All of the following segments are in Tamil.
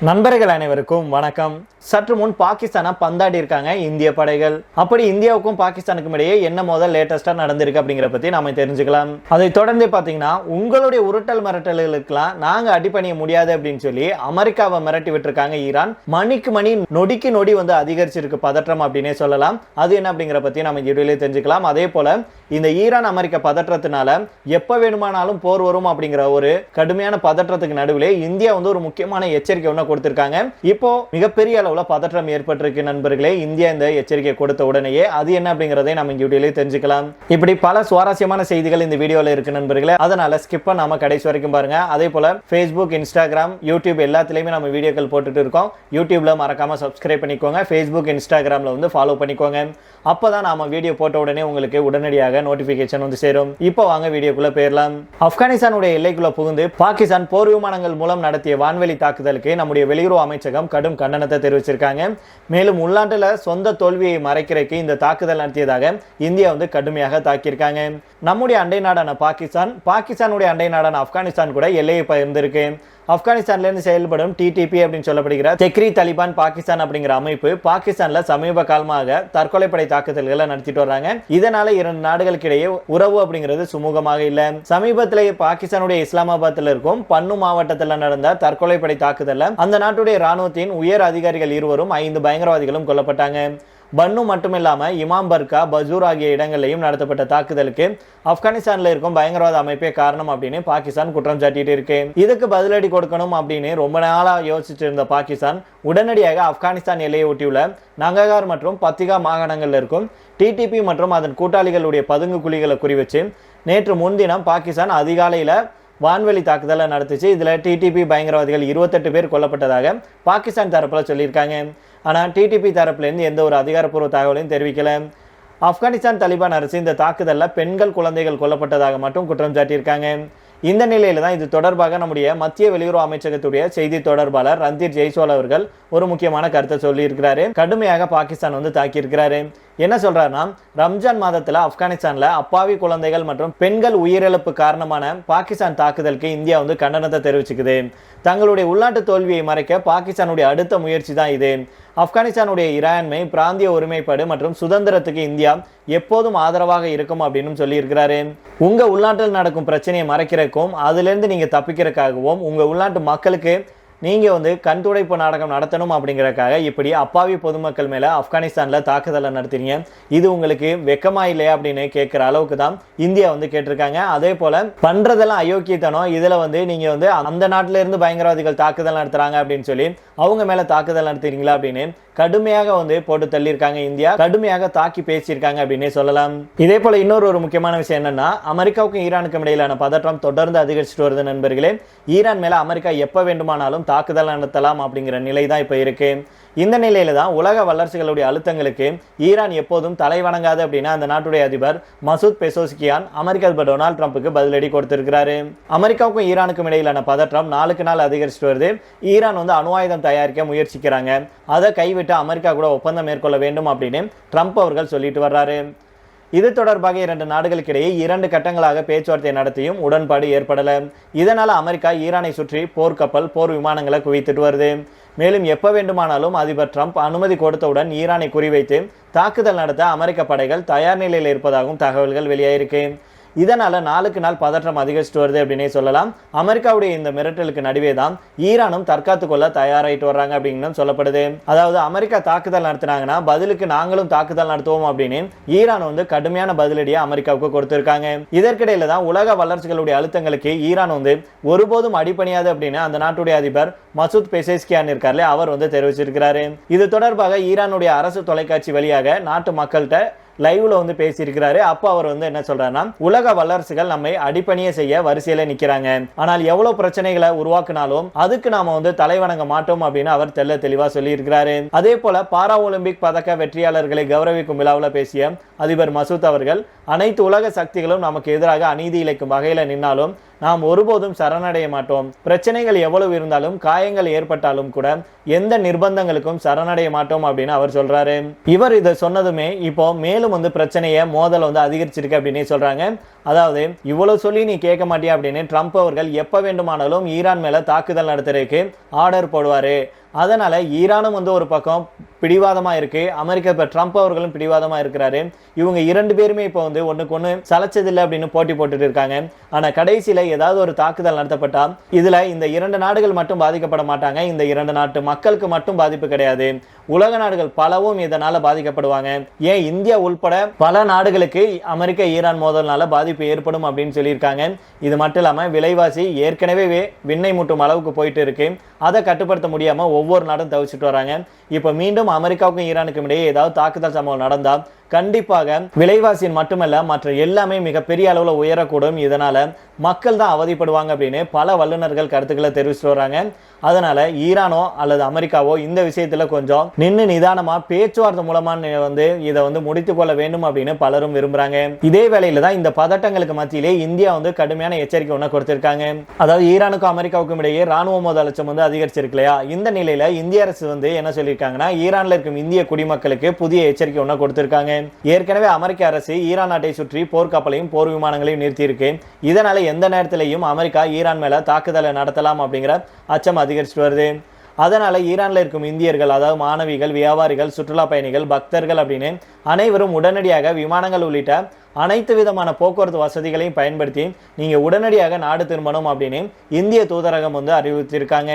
நண்பர்கள் அனைவருக்கும் வணக்கம். சற்று முன் பாகிஸ்தானை பந்தாடி இருக்காங்க இந்திய படைகள். அப்படி இந்தியாவுக்கும் பாகிஸ்தானுக்கும் இடையே என்ன மோதல் லேட்டஸ்டா நடந்திருக்கு அப்படிங்கிற பத்தி நாம தெரிஞ்சுக்கலாம். அதை தொடர்ந்து பாத்தீங்கன்னா உங்களுடைய உருட்டல் மிரட்டல்களுக்கெல்லாம் நாங்க அடிபணிய முடியாது அப்படின்னு சொல்லி அமெரிக்காவை மிரட்டி விட்டுருக்காங்க ஈரான். மணிக்கு மணி நொடிக்கு நொடி வந்து அதிகரிச்சிருக்கு பதற்றம் அப்படின்னே சொல்லலாம். அது என்ன அப்படிங்கிற பத்தி நம்ம வீடியோலயே தெரிஞ்சுக்கலாம். அதே போல இந்த ஈரான் அமெரிக்க பதற்றத்தினால எப்ப வேணுமானாலும் போர் வரும் அப்படிங்கிற ஒரு கடுமையான பதற்றத்துக்கு நடுவில் இந்தியா வந்து ஒரு முக்கியமான எச்சரிக்கை ஒன்று கொடுத்திருக்காங்க. இப்போ மிகப்பெரிய அளவுல பதற்றம் ஏற்பட்டிருக்கு நண்பர்களே. இந்தியா இந்த எச்சரிக்கை கொடுத்த உடனேயே அது என்ன அப்படிங்கறதை நம்ம இந்த வீடியோல தெரிஞ்சுக்கலாம். இப்படி பல சுவாரஸ்யமான செய்திகள் இந்த வீடியோல இருக்கு நண்பர்களே. அதனால ஸ்கிப் பண்ணாம கடைசி வரைக்கும் பாருங்க. அதே போல Facebook, Instagram, YouTube எல்லாத்துலயுமே நம்ம வீடியோக்கள் போட்டுட்டு இருக்கோம். YouTubeல மறக்காம சப்ஸ்கிரைப் பண்ணிக்கோங்க. Facebook, Instagramல வந்து ஃபாலோ பண்ணிக்கோங்க. அப்பதான் நாம வீடியோ போட்ட உடனே உங்களுக்கு உடனடியாக நோட்டிபிகேஷன் வந்து சேரும். இப்போ வாங்க வீடியோக்குள்ள போயிடலாம். ஆப்கானிஸ்தானுடைய எல்லைக்குள்ள புகுந்து பாகிஸ்தான் போர் விமானங்கள் மூலம் நடத்திய வான்வெளி தாக்குதலுக்கு நம்முடைய வெளியுறவு அமைச்சகம் கடும் கண்டனத்தை தெரிவிச்சிருக்காங்க. மேலும் உள்நாட்டுல சொந்த தோல்வியை மறைக்கிறதுக்கு இந்த தாக்குதல் நடத்தியதாக இந்தியா வந்து கடுமையாக தாக்கியிருக்காங்க. நம்முடைய அண்டை நாடான பாகிஸ்தானுடைய அண்டை நாடான ஆப்கானிஸ்தான் கூட எல்லையை பகிர்ந்திருக்கு. ஆப்கானிஸ்தான்ல இருந்து செயல்படும் டிடிபி அப்படின்னு சொல்லப்படுகிற தெக்ரி தலிபான் பாகிஸ்தான் அப்படிங்கிற அமைப்பு பாகிஸ்தான்ல சமீப காலமாக தற்கொலைப்படை தாக்குதல்களை நடத்திட்டு வர்றாங்க. இதனால இரண்டு நாடுகளுக்கு இடையே உறவு அப்படிங்கிறது சுமூகமாக இல்ல. சமீபத்திலேயே பாகிஸ்தானுடைய இஸ்லாமாபாத்ல இருக்கும் பன்னு மாவட்டத்தில் நடந்த தற்கொலைப்படை தாக்குதல்ல அந்த நாட்டுடைய ராணுவத்தின் உயர் அதிகாரிகள் இருவரும் 5 பயங்கரவாதிகளும் கொல்லப்பட்டாங்க. பன்னு மட்டுமில்லாம இமாம் பர்கா, பஜூர் ஆகிய இடங்களையும் நடத்தப்பட்ட தாக்குதலுக்கு ஆப்கானிஸ்தான்ல இருக்கும் பயங்கரவாத அமைப்பே காரணம் அப்படின்னு பாகிஸ்தான் குற்றம் சாட்டிட்டு இருக்கு. இதுக்கு பதிலடி கொடுக்கணும் அப்படின்னு ரொம்ப நாளா யோசிச்சுட்டு இருந்த பாகிஸ்தான் உடனடியாக ஆப்கானிஸ்தான் எல்லையை ஒட்டியுள்ள நங்ககார் மற்றும் பத்திகா மாகாணங்கள்ல இருக்கும் டிடிபி மற்றும் அதன் கூட்டாளிகளுடைய பதுங்கு குழிகளை குறிவச்சு நேற்று முன்தினம் பாகிஸ்தான் அதிகாலையில வான்வெளி தாக்குதலை நடத்துச்சு. இதுல டிடிபி பயங்கரவாதிகள் 28 பேர் கொல்லப்பட்டதாக பாகிஸ்தான் தரப்புல சொல்லியிருக்காங்க. ஆனா டிடிபி தரப்புல இருந்து எந்த ஒரு அதிகாரப்பூர்வ தகவலையும் தெரிவிக்கல. ஆப்கானிஸ்தான் தலிபான் அரசு இந்த தாக்குதல்ல பெண்கள், குழந்தைகள் கொல்லப்பட்டதாக மட்டும் குற்றம் சாட்டியிருக்காங்க. இந்த நிலையில தான் இது தொடர்பாக நம்முடைய மத்திய வெளியுறவு அமைச்சகத்துடைய செய்தி தொடர்பாளர் ரந்தீர் ஜெய்ஸ்வால் அவர்கள் ஒரு முக்கியமான கருத்தை சொல்லி இருக்கிறாரு. கடுமையாக பாகிஸ்தான் வந்து தாக்கி இருக்கிறாரு. என்ன சொல்றாருன்னா, ரம்ஜான் மாதத்துல ஆப்கானிஸ்தான்ல அப்பாவி குழந்தைகள் மற்றும் பெண்கள் உயிரிழப்பு காரணமான பாகிஸ்தான் தாக்குதலுக்கு இந்தியா வந்து கண்டனத்தை தெரிவிச்சுக்குது. தங்களுடைய உள்நாட்டு தோல்வியை மறைக்க பாகிஸ்தானுடைய அடுத்த முயற்சி தான் இது. ஆப்கானிஸ்தானுடைய இறையாண்மை, பிராந்திய ஒருமைப்பாடு மற்றும் சுதந்திரத்துக்கு இந்தியா எப்போதும் ஆதரவாக இருக்கும் அப்படின்னு சொல்லி இருக்கிறாரு. உங்க உள்நாட்டில் நடக்கும் பிரச்சனையை மறைக்கிறதுக்கும் அதுல இருந்து நீங்க தப்பிக்கிறதுக்காகவும் உங்க உள்நாட்டு மக்களுக்கு நீங்க வந்து கண் துடைப்பு நாடகம் நடத்தணும் அப்படிங்கறதுக்காக இப்படி அப்பாவி பொதுமக்கள் மேல ஆப்கானிஸ்தான்ல தாக்குதலை நடத்தினீங்க. இது உங்களுக்கு வெக்கமா இல்லையா அப்படின்னு கேட்கிற அளவுக்கு தான் இந்தியா வந்து கேட்டிருக்காங்க. அதே போல பண்றதெல்லாம் அயோக்கியத்தனம். இதுல வந்து நீங்க வந்து அந்த நாட்டில இருந்து பயங்கரவாதிகள் தாக்குதல் நடத்துறாங்க அப்படின்னு சொல்லி அவங்க மேல தாக்குதல் நடத்துறீங்களா அப்படின்னு கடுமையாக வந்து போட்டு தள்ளியிருக்காங்க. இந்தியா கடுமையாக தாக்கி பேசியிருக்காங்க அப்படின்னே சொல்லலாம். இதே போல இன்னொரு முக்கியமான விஷயம் என்னன்னா, அமெரிக்காவுக்கும் ஈரானுக்கும் இடையிலான பதற்றம் தொடர்ந்து அதிகரிச்சுட்டு வருது நண்பர்களே. ஈரான் மேல அமெரிக்கா எப்ப வேண்டுமானாலும் தாக்குதல் நடத்தலாம் அப்படிங்கிற நிலை தான் இப்ப இருக்கு. இந்த நிலையில தான் உலக வல்லரசுகளுடைய அழுத்தங்களுக்கு ஈரான் எப்போதும் தலை வணங்காது அப்படின்னு அந்த நாட்டுடைய அதிபர் மசூத் பெசோஸ்கியான் அமெரிக்க அதிபர் டொனால்ட் ட்ரம்புக்கு பதிலடி கொடுத்திருக்கிறாரு. அமெரிக்காவுக்கும் ஈரானுக்கும் இடையிலான பதற்றம் நாளுக்கு நாள் அதிகரிச்சுட்டு வருது. ஈரான் வந்து அணு ஆயுதம் தயாரிக்க முயற்சிக்கிறாங்க. அதை கைவிட்டு அமெரிக்கா கூட ஒப்பந்தம் மேற்கொள்ள வேண்டும் அப்படின்னு ட்ரம்ப் அவர்கள் சொல்லிட்டு வர்றாரு. இது தொடர்பாக 2 நாடுகளுக்கிடையே 2 கட்டங்களாக பேச்சுவார்த்தை நடத்தியும் உடன்பாடு ஏற்படல. இதனால அமெரிக்கா ஈரானை சுற்றி போர்க்கப்பல், போர் விமானங்களை குவித்துட்டு வருது. மேலும் எப்ப வேண்டுமானாலும் அதிபர் ட்ரம்ப் அனுமதி கொடுத்தவுடன் ஈரானை குறிவைத்து தாக்குதல் நடத்த அமெரிக்க படைகள் தயார் நிலையில் இருப்பதாகவும் தகவல்கள் வெளியாயிருக்கு. இதனால நாளுக்கு நாள் பதற்றம் அதிகரிச்சுட்டு வருது அப்படின்னே சொல்லலாம். அமெரிக்காவுடைய இந்த மிரட்டலுக்கு நடுவே தான் ஈரானும் தற்காத்து கொள்ள தயாராயிட்டு வர்றாங்க அப்படின்னு சொல்லப்படுது. அதாவது அமெரிக்கா தாக்குதல் நடத்தினாங்கன்னா பதிலுக்கு நாங்களும் தாக்குதல் நடத்துவோம் அப்படின்னு ஈரான் வந்து கடுமையான பதிலடியை அமெரிக்காவுக்கு கொடுத்திருக்காங்க. இதற்கிடையில தான் உலக வல்லரசுகளுடைய அழுத்தங்களுக்கு ஈரான் வந்து ஒருபோதும் அடிபணியாது அப்படின்னு அந்த நாட்டுடைய அதிபர் மசூத் பெசேஸ்கியான் இருக்கார்ல அவர் வந்து தெரிவிச்சிருக்கிறாரு. இது தொடர்பாக ஈரானுடைய அரசு தொலைக்காட்சி வழியாக நாட்டு மக்கள்கிட்ட லைவ்ல வந்து பேசியிருக்கிறாரு. அப்போ அவர் வந்து என்ன சொல்றாருன்னா, உலக வல்லரசுகள் நம்மை அடிப்பணிய செய்ய வரிசையில நிக்கிறாங்க. ஆனால் எவ்வளவு பிரச்சனைகளை உருவாக்குனாலும் அதுக்கு நாம வந்து தலைவணங்க மாட்டோம் அப்படின்னு அவர் தெளிவா சொல்லி இருக்கிறாரு. அதே போல பாரா ஒலிம்பிக் பதக்க வெற்றியாளர்களை கௌரவிக்கும் விழாவில் பேசிய அதிபர் மசூத் அவர்கள் அனைத்து உலக சக்திகளும் நமக்கு எதிராக அநீதி இழைக்கும் வகையில நின்னாலும் நாம் ஒருபோதும் சரணடைய மாட்டோம். பிரச்சனைகள் எவ்வளவு இருந்தாலும், காயங்கள் ஏற்பட்டாலும் கூட எந்த நிர்பந்தங்களுக்கும் சரணடைய மாட்டோம் அப்படின்னு அவர் சொல்றாரு. இவர் இதை சொன்னதுமே இப்போ மேலும் பிரச்சனையை மோதல் அதிகரிச்சிருக்கு அப்படின்னு சொல்றாங்க. அதாவது இவ்வளவு சொல்லி நீ கேட்க மாட்டியா அப்படின்னு ட்ரம்ப் அவர்கள் எப்ப வேண்டுமானாலும் ஈரான் மேல தாக்குதல் நடத்துறதுக்கு ஆர்டர் போடுவாரு. அதனால ஈரானும் ஒரு பக்கம் பிடிவாதமா இருக்கு, அமெரிக்கா இப்ப ட்ரம்ப் அவர்களும் பிடிவாதமா இருக்கிறாரு. இவங்க இரண்டு பேருமே இப்போ ஒண்ணுக்கு ஒண்ணு சலைச்சதில்லை அப்படின்னு போட்டி போட்டுட்டு இருக்காங்க. ஆனா கடைசியில ஏதாவது ஒரு தாக்குதல் நடத்தப்பட்டா இதுல இந்த இரண்டு நாடுகள் மட்டும் பாதிக்கப்பட மாட்டாங்க, இந்த இரண்டு நாட்டு மக்களுக்கு மட்டும் பாதிப்பு கிடையாது, உலக நாடுகள் பலவும் இதனால பாதிக்கப்படுவாங்க. ஏன் இந்தியா உள்பட பல நாடுகளுக்கு அமெரிக்கா ஈரான் மோதல்னால பாதிப்பு ஏற்படும் அப்படின்னு சொல்லியிருக்காங்க. இது மட்டும் இல்லாம விலைவாசி ஏற்கனவே விண்ணை முட்டும் அளவுக்கு போயிட்டு இருக்கு. அதை கட்டுப்படுத்த முடியாம ஒவ்வொரு நாடும் தவிச்சிட்டு வராங்க. இப்ப மீண்டும் அமெரிக்காவுக்கும் ஈரானுக்கும் இடையே ஏதாவது தாக்குதல் சம்பவம் நடந்தா கண்டிப்பாக விலைவாசியின் மட்டுமல்ல மற்ற எல்லாமே மிகப்பெரிய அளவுல உயரக்கூடும். இதனால மக்கள் தான் அவதிப்படுவாங்க அப்படின்னு பல வல்லுநர்கள் கருத்துக்களை தெரிவிச்சுட்டு வராங்க. அதனால ஈரானோ அல்லது அமெரிக்காவோ இந்த விஷயத்துல கொஞ்சம் நின்று நிதானமா பேச்சுவார்த்தை மூலமா இதை முடித்துக் கொள்ள வேண்டும் அப்படின்னு பலரும் விரும்புறாங்க. இதே வேளையில தான் இந்த பதட்டங்களுக்கு மத்தியிலே இந்தியா கடுமையான எச்சரிக்கை ஒன்று கொடுத்திருக்காங்க. அதாவது ஈரானுக்கும் அமெரிக்காவுக்கும் இடையே ராணுவ மோதல் அச்சம் அதிகரிச்சிருக்கு இல்லையா? இந்த நிலையில இந்திய அரசு என்ன சொல்லியிருக்காங்கன்னா, ஈரான்ல இருக்கும் இந்திய குடிமக்களுக்கு புதிய எச்சரிக்கை ஒன்று கொடுத்திருக்காங்க. ஏற்கனவே அமெரிக்க அரசு ஈரான் நாட்டை சுற்றி போர்க்கப்பலையும் போர் விமானங்களையும் நிறுத்தியிருக்கு. இதனால எந்த நேரத்திலையும் அமெரிக்கா ஈரான் மேல தாக்குதலை நடத்தலாம் அப்படிங்கிற அச்சம் அதிகரிச்சுட்டு வருது. அதனால ஈரான்ல இருக்கும் இந்தியர்கள், அதாவது மாணவிகள், வியாபாரிகள், சுற்றுலா பயணிகள், பக்தர்கள் அப்படின்னு அனைவரும் உடனடியாக விமானங்கள் உள்ளிட்ட அனைத்து விதமான போக்குவரத்து வசதிகளையும் பயன்படுத்தி நீங்க உடனடியாக நாடு திரும்பணும் அப்படின்னு இந்திய தூதரகம் அறிவித்திருக்காங்க.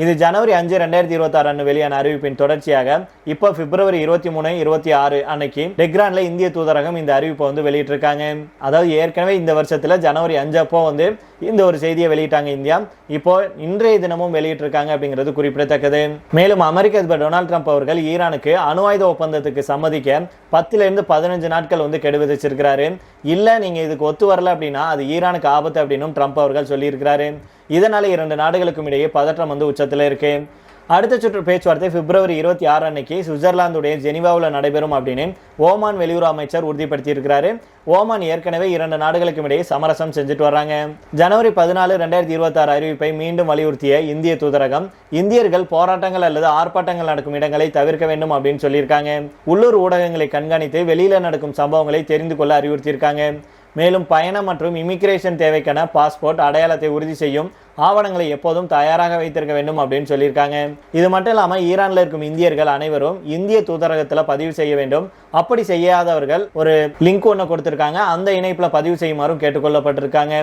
இது ஜனவரி 5, 2026 அன்று வெளியான அறிவிப்பின் தொடர்ச்சியாக இப்போ பிப்ரவரி 23, 26 அன்னைக்கு டெஹ்ரான்ல இந்திய தூதரகம் இந்த அறிவிப்பை வெளியிட்டிருக்காங்க. அதாவது ஏற்கனவே இந்த வருஷத்துல ஜனவரி 5 அப்போ இந்த ஒரு செய்தியை வெளியிட்டாங்க இந்தியா. இப்போ இன்றைய தினமும் வெளியிட்டிருக்காங்க அப்படிங்கிறது குறிப்பிடத்தக்கது. மேலும் அமெரிக்க அதிபர் டொனால்ட் ட்ரம்ப் அவர்கள் ஈரானுக்கு அணு ஆயுத ஒப்பந்தத்துக்கு சம்மதிக்க 10 இருந்து 15 நாட்கள் கெடு விதிச்சிருக்கிறாரு. இல்ல நீங்க இதுக்கு ஒத்து வரல அப்படின்னா அது ஈரானுக்கு ஆபத்து அப்படின்னு ட்ரம்ப் அவர்கள் சொல்லியிருக்கிறாரு. இதனால இரண்டு நாடுகளுக்கும் இடையே பதற்றம் உச்சத்தில் இருக்கு. அடுத்த சுற்று பேச்சுவார்த்தை பிப்ரவரி 26 அன்னைக்கு சுவிட்சர்லாந்துடைய ஜெனீவாவில் நடைபெறும் அப்படின்னு ஓமான் வெளியுறவு அமைச்சர் உறுதிப்படுத்தி இருக்கிறாரு. ஓமான் ஏற்கனவே இரண்டு நாடுகளுக்கும் இடையே சமரசம் செஞ்சுட்டு வர்றாங்க. ஜனவரி 14, 2026 அறிவிப்பை மீண்டும் வலியுறுத்திய இந்திய தூதரகம் இந்தியர்கள் போராட்டங்கள் அல்லது ஆர்ப்பாட்டங்கள் நடக்கும் இடங்களை தவிர்க்க வேண்டும் அப்படின்னு சொல்லியிருக்காங்க. உள்ளூர் ஊடகங்களை கண்காணித்து வெளியில நடக்கும் சம்பவங்களை தெரிந்து கொள்ள அறிவுறுத்தியிருக்காங்க. மேலும் பயணம் மற்றும் இமிகிரேஷன் தேவைக்கான பாஸ்போர்ட் அடையாளத்தை உறுதி செய்யும் ஆவணங்களை எப்போதும் தயாராக வைத்திருக்க வேண்டும் அப்படின்னு சொல்லியிருக்காங்க. இது மட்டும் இல்லாமல் ஈரான்ல இருக்கும் இந்தியர்கள் அனைவரும் இந்திய தூதரகத்தில் பதிவு செய்ய வேண்டும். அப்படி செய்யாதவர்கள் ஒரு லிங்க் ஒன்று கொடுத்திருக்காங்க, அந்த இணைப்புல பதிவு செய்யுமாறும் கேட்டுக்கொள்ளப்பட்டிருக்காங்க.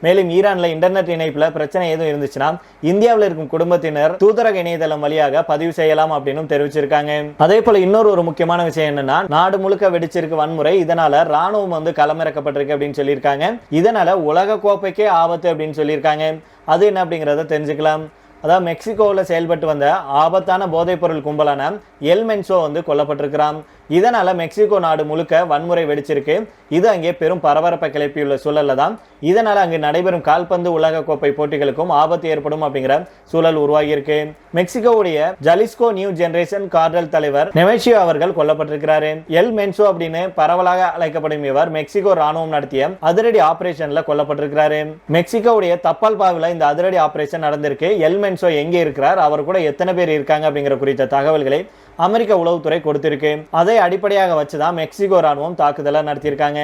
மேலும் ஈரான்ல இன்டர்நெட் இணைப்புல பிரச்சனை எதுவும் இருந்துச்சுன்னா இந்தியாவில் இருக்கும் குடும்பத்தினர் தூதரக இணையதளம் வழியாக பதிவு செய்யலாம் அப்படின்னு தெரிவிச்சிருக்காங்க. அதே போல இன்னொரு முக்கியமான விஷயம் என்னன்னா, நாடு முழுக்க வெடிச்சிருக்கு வன்முறை, இதனால ராணுவம் களமிறக்கப்பட்டிருக்கு அப்படின்னு சொல்லியிருக்காங்க. இதனால உலக கோப்பைக்கே ஆபத்து அப்படின்னு சொல்லியிருக்காங்க. அது என்ன அப்படிங்கிறத தெரிஞ்சுக்கலாம். அதாவது மெக்சிகோவில் செயல்பட்டு வந்த ஆபத்தான போதைப்பொருள் கும்பலான எல் மென்சோ கொல்லப்பட்டிருக்கிறான். இதனால மெக்சிகோ நாடு முழுக்க வன்முறை வெடிச்சிருக்கு. இது அங்கே பெரும் பரபரப்பை கிளப்பியுள்ள சூழல்ல தான் இதனால அங்கு நடைபெறும் கால்பந்து உலக கோப்பை போட்டிகளுக்கும் ஆபத்து ஏற்படும் அப்படிங்கிற சூழல் உருவாகி இருக்கு. மெக்சிகோவுடைய ஜலிஸ்கோ நியூ ஜெனரேஷன் கார்டல் தலைவர் நெமேஷியோ அவர்கள் கொல்லப்பட்டிருக்கிறாரு. எல் மென்சோ அப்படின்னு பரவலாக அழைக்கப்படும் இவர் மெக்சிகோ ராணுவம் நடத்திய அதிரடி ஆபரேஷன்ல கொல்லப்பட்டிருக்கிறாரு. மெக்சிகோவுடைய தப்பால்பாவில் இந்த அதிரடி ஆபரேஷன் நடந்திருக்கு. எல் மென்சோ எங்கே இருக்கிறார், அவர் கூட எத்தனை பேர் இருக்காங்க அப்படிங்கிற குறித்த தகவல்களை அமெரிக்க உளவுத்துறை கொடுத்திருக்கு. அதை அடிப்படையாக வச்சுதான் மெக்சிகோ ராணுவம் தாக்குதலை நடத்தியிருக்காங்க.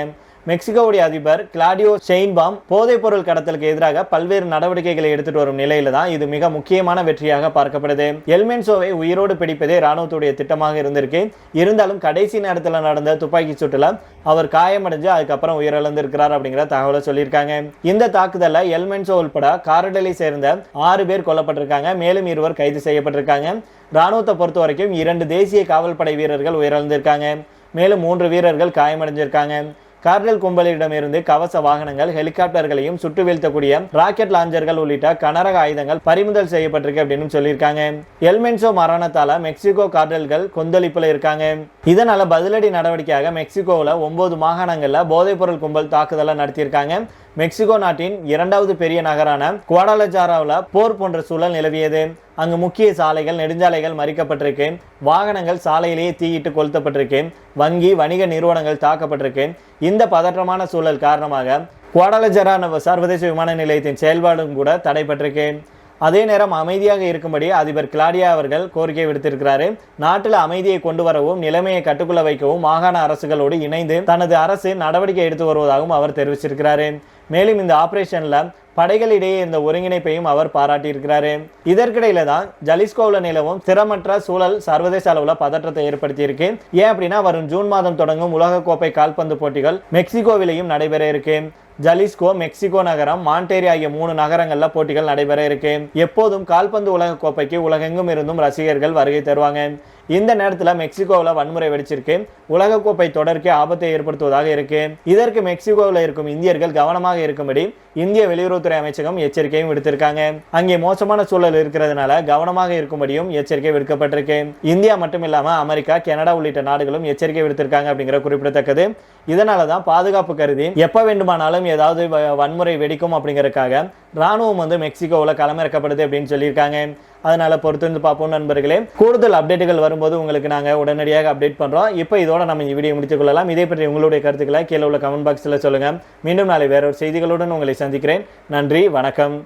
மெக்சிகோவுடைய அதிபர் கிளாடியோ ஷெயின்பாம் போதைப் பொருள் கடத்தலுக்கு எதிராக பல்வேறு நடவடிக்கைகளை எடுத்துட்டு வரும் நிலையில தான் இது மிக முக்கியமான வெற்றியாக பார்க்கப்படுது. எல் மென்சோவை உயிரோடு பிடிப்பதே ராணுவத்துடைய திட்டமாக இருந்திருக்கு. இருந்தாலும் கடைசி நேரத்தில் நடந்த துப்பாக்கி சூட்டுல அவர் காயமடைஞ்சு அதுக்கப்புறம் உயிரிழந்திருக்கிறார் அப்படிங்கிற தகவலை சொல்லியிருக்காங்க. இந்த தாக்குதல்ல எல் மென்சோ உள்பட காரடலை சேர்ந்த 6 பேர் கொல்லப்பட்டிருக்காங்க. மேலும் 2 கைது செய்யப்பட்டிருக்காங்க. ராணுவத்தை பொறுத்த வரைக்கும் 2 தேசிய காவல் படை வீரர்கள் உயிரிழந்திருக்காங்க. மேலும் 3 வீரர்கள் காயமடைஞ்சிருக்காங்க. கார்டல் கும்பலிடமிருந்து கவச வாகனங்கள், ஹெலிகாப்டர்களையும் சுட்டு வீழ்த்தக்கூடிய ராக்கெட் லாஞ்சர்கள் உள்ளிட்ட கனரக ஆயுதங்கள் பறிமுதல் செய்யப்பட்டிருக்கு அப்படின்னு சொல்லியிருக்காங்க. எல் மென்சோ மரணத்தால மெக்சிகோ கார்டல்கள் கொந்தளிப்புல இருக்காங்க. இதனால பதிலடி நடவடிக்கையாக மெக்சிகோவில் 9 மாகாணங்கள்ல போதைப்பொருள் கும்பல் தாக்குதலை நடத்தியிருக்காங்க. மெக்சிகோ நாட்டின் 2வது பெரிய நகரான குவாடாலஜாராவில் போர் போன்ற சூழல் நிலவியது. அங்கு முக்கிய சாலைகள், நெடுஞ்சாலைகள் மறிக்கப்பட்டிருக்கு. வாகனங்கள் சாலையிலேயே தீயிட்டு கொளுத்தப்பட்டிருக்கு. வங்கி, வணிக நிறுவனங்கள் தாக்கப்பட்டிருக்கு. இந்த பதற்றமான சூழல் காரணமாக குவாடாலஜரா சர்வதேச விமான நிலையத்தின் செயல்பாடும் கூட தடைபட்டிருக்கு. அதே நேரம் அமைதியாக இருக்கும்படி அதிபர் கிளாடியா அவர்கள் கோரிக்கை விடுத்திருக்கிறாரு. நாட்டில் அமைதியை கொண்டு வரவும் நிலைமையை கட்டுக்குள்ள வைக்கவும் மாகாண அரசுகளோடு இணைந்து தனது அரசு நடவடிக்கை எடுத்து வருவதாகவும் அவர் தெரிவிச்சிருக்கிறாரு. மேலும் இந்த ஆபரேஷன்ல படைகளிடையே இந்த ஒருங்கிணைப்பையும் அவர் பாராட்டியிருக்கிறாரு. இதற்கிடையில தான் ஜலிஸ்கோவில் நிலவும் ஸ்திரமற்ற சூழல் சர்வதேச அளவில் பதற்றத்தை ஏற்படுத்தி இருக்கு. ஏன் அப்படின்னா வரும் ஜூன் மாதம் தொடங்கும் உலகக்கோப்பை கால்பந்து போட்டிகள் மெக்சிகோவிலையும் நடைபெற இருக்கு. ஜலிஸ்கோ, மெக்சிகோ நகரம், மாண்டேரி ஆகிய 3 நகரங்கள்ல போட்டிகள் நடைபெற இருக்கு. எப்போதும் கால்பந்து உலக கோப்பைக்கு உலகெங்கும் இருந்தும் ரசிகர்கள் வருகை தருவாங்க. இந்த நேரத்தில் மெக்சிகோவில் வன்முறை வெடிச்சிருக்கு. உலகக்கோப்பை தொடர்க்கு ஆபத்தை ஏற்படுத்துவதாக இருக்கு. இதற்கு மெக்சிகோவில் இருக்கும் இந்தியர்கள் கவனமாக இருக்கும்படி இந்திய வெளியுறவுத்துறை அமைச்சகம் எச்சரிக்கையும் விடுத்திருக்காங்க. அங்கே மோசமான சூழல் இருக்கிறதுனால கவனமாக இருக்கும்படியும் எச்சரிக்கை விடுக்கப்பட்டிருக்கு. இந்தியா மட்டும் இல்லாம அமெரிக்கா, கனடா உள்ளிட்ட நாடுகளும் எச்சரிக்கை விடுத்திருக்காங்க அப்படிங்கிற குறிப்பிடத்தக்கது. இதனாலதான் பாதுகாப்பு கருதி எப்ப வேண்டுமானாலும் ஏதாவது வன்முறை வெடிக்கும் அப்படிங்கறதுக்காக ராணுவம் மெக்சிகோவில் களமிறக்கப்படுது அப்படின்னு சொல்லியிருக்காங்க. அதனால பொறுத்திருந்து பார்ப்போம் நண்பர்களே. கூடுதல் அப்டேட்டுகள் வரும்போது உங்களுக்கு நாங்கள் உடனடியாக அப்டேட் பண்ணுறோம். இப்போ இதோட நம்ம இந்த வீடியோ முடித்துக் கொள்ளலாம். இதை பற்றி உங்களுடைய கருத்துக்களை கீழே உள்ள கமெண்ட் பாக்ஸில் சொல்லுங்கள். மீண்டும் நாளை வேறொரு செய்திகளுடன் உங்களை சந்திக்கிறேன். நன்றி, வணக்கம்.